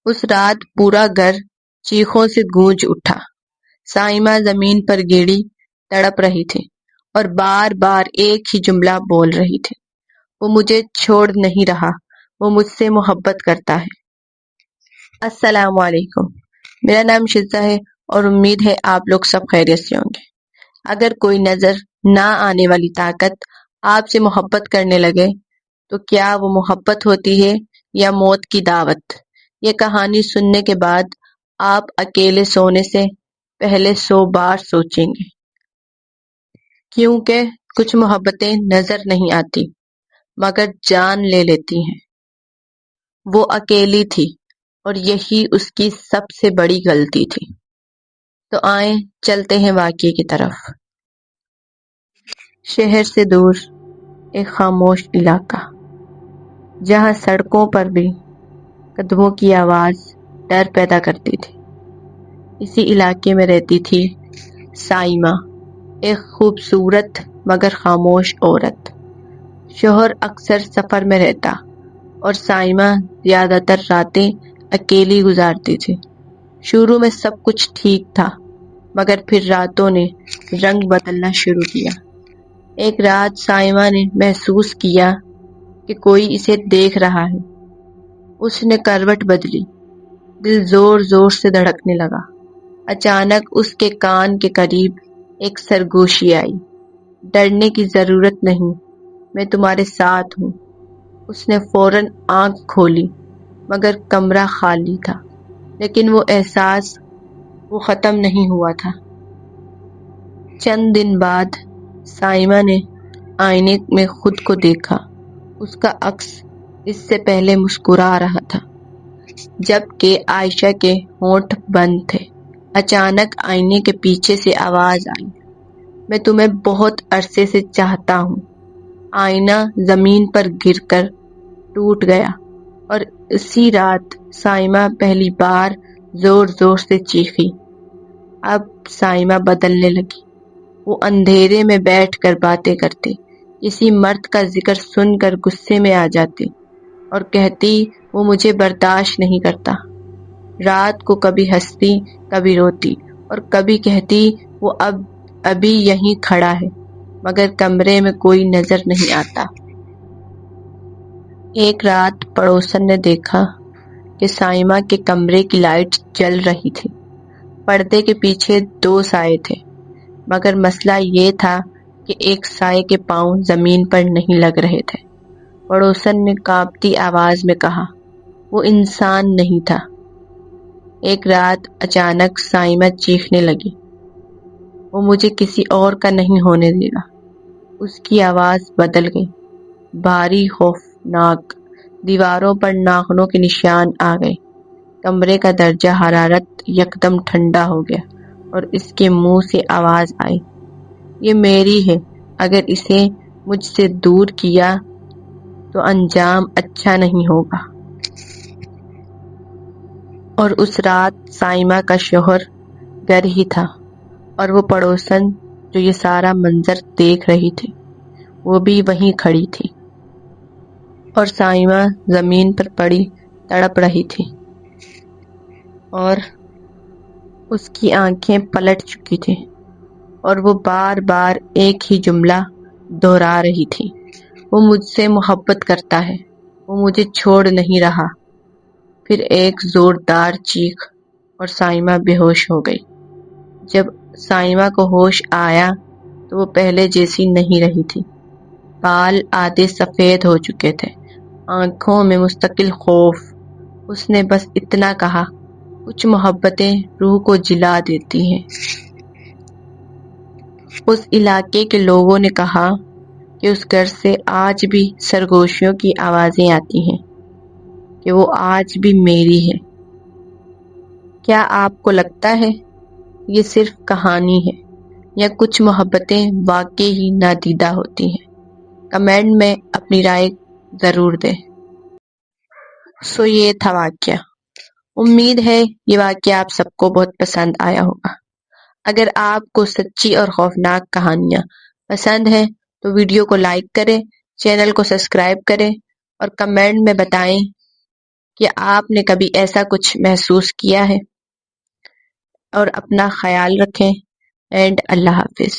اس رات پورا گھر چیخوں سے گونج اٹھا۔ سائمہ زمین پر گڑی تڑپ رہی تھی اور بار بار ایک ہی جملہ بول رہی تھی، وہ مجھے چھوڑ نہیں رہا، وہ مجھ سے محبت کرتا ہے۔ السلام علیکم، میرا نام شزہ ہے اور امید ہے آپ لوگ سب خیریت سے ہوں گے۔ اگر کوئی نظر نہ آنے والی طاقت آپ سے محبت کرنے لگے تو کیا وہ محبت ہوتی ہے یا موت کی دعوت؟ یہ کہانی سننے کے بعد آپ اکیلے سونے سے پہلے 100 بار سوچیں گے، کیونکہ کچھ محبتیں نظر نہیں آتی مگر جان لے لیتی ہیں۔ وہ اکیلی تھی اور یہی اس کی سب سے بڑی غلطی تھی۔ تو آئیں چلتے ہیں واقعے کی طرف۔ شہر سے دور ایک خاموش علاقہ، جہاں سڑکوں پر بھی قدموں کی آواز ڈر پیدا کرتی تھی۔ اسی علاقے میں رہتی تھی سائمہ، ایک خوبصورت مگر خاموش عورت۔ شوہر اکثر سفر میں رہتا اور سائمہ زیادہ تر راتیں اکیلی گزارتی تھی۔ شروع میں سب کچھ ٹھیک تھا مگر پھر راتوں نے رنگ بدلنا شروع کیا۔ ایک رات سائمہ نے محسوس کیا کہ کوئی اسے دیکھ رہا ہے۔ اس نے کروٹ بدلی، دل زور زور سے دھڑکنے لگا۔ اچانک اس کے کان کے قریب ایک سرگوشی آئی، ڈرنے کی ضرورت نہیں، میں تمہارے ساتھ ہوں۔ اس نے فوراً آنکھ کھولی مگر کمرہ خالی تھا، لیکن وہ احساس وہ ختم نہیں ہوا تھا۔ چند دن بعد سائمہ نے آئینے میں خود کو دیکھا۔ اس کا عکس اس سے پہلے مسکرا رہا تھا، جبکہ عائشہ کے ہونٹ بند تھے۔ اچانک آئینے کے پیچھے سے آواز آئی، میں تمہیں بہت عرصے سے چاہتا ہوں۔ آئینہ زمین پر گر کر ٹوٹ گیا اور اسی رات سائمہ پہلی بار زور زور سے چیخی۔ اب سائمہ بدلنے لگی۔ وہ اندھیرے میں بیٹھ کر باتیں کرتی، کسی مرد کا ذکر سن کر غصے میں آ جاتی اور کہتی وہ مجھے برداشت نہیں کرتا۔ رات کو کبھی ہنستی، کبھی روتی اور کبھی کہتی وہ ابھی یہیں کھڑا ہے مگر کمرے میں کوئی نظر نہیں آتا۔ ایک رات پڑوسن نے دیکھا کہ سائمہ کے کمرے کی لائٹ جل رہی تھی۔ پردے کے پیچھے 2 سائے تھے مگر مسئلہ یہ تھا کہ ایک سائے کے پاؤں زمین پر نہیں لگ رہے تھے۔ پڑوسن نے کانپتی آواز میں کہا، وہ انسان نہیں تھا۔ ایک رات اچانک سائمہ چیخنے لگی، وہ مجھے کسی اور کا نہیں ہونے دے گا۔ اس کی آواز بدل گئی، بھاری، خوفناک۔ دیواروں پر ناخنوں کے نشان آ گئے۔ کمرے کا درجہ حرارت یکدم ٹھنڈا ہو گیا اور اس کے منہ سے آواز آئی، یہ میری ہے، اگر اسے مجھ سے دور کیا تو انجام اچھا نہیں ہوگا۔ اور اس رات سائمہ کا شوہر گھر ہی تھا اور وہ پڑوسن جو یہ سارا منظر دیکھ رہی تھی وہ بھی وہیں کھڑی تھی اور سائمہ زمین پر پڑی تڑپ رہی تھی اور اس کی آنکھیں پلٹ چکی تھی اور وہ بار بار ایک ہی جملہ دہرا رہی تھی، وہ مجھ سے محبت کرتا ہے، وہ مجھے چھوڑ نہیں رہا۔ پھر ایک زوردار چیخ اور سائمہ بے ہوش ہو گئی۔ جب سائمہ کو ہوش آیا تو وہ پہلے جیسی نہیں رہی تھی۔ بال آدھے سفید ہو چکے تھے، آنکھوں میں مستقل خوف۔ اس نے بس اتنا کہا، کچھ محبتیں روح کو جلا دیتی ہیں۔ اس علاقے کے لوگوں نے کہا کہ اس گھر سے آج بھی سرگوشیوں کی آوازیں آتی ہیں، کہ وہ آج بھی میری ہے۔ کیا آپ کو لگتا ہے یہ صرف کہانی ہے یا کچھ محبتیں واقعی ہی نادیدہ ہوتی ہیں؟ کمنٹ میں اپنی رائے ضرور دیں۔ یہ تھا واقعہ۔ امید ہے یہ واقعہ آپ سب کو بہت پسند آیا ہوگا۔ اگر آپ کو سچی اور خوفناک کہانیاں پسند ہیں تو ویڈیو کو لائک کریں، چینل کو سبسکرائب کریں اور کمنٹ میں بتائیں کہ آپ نے کبھی ایسا کچھ محسوس کیا ہے، اور اپنا خیال رکھیں، اینڈ اللہ حافظ۔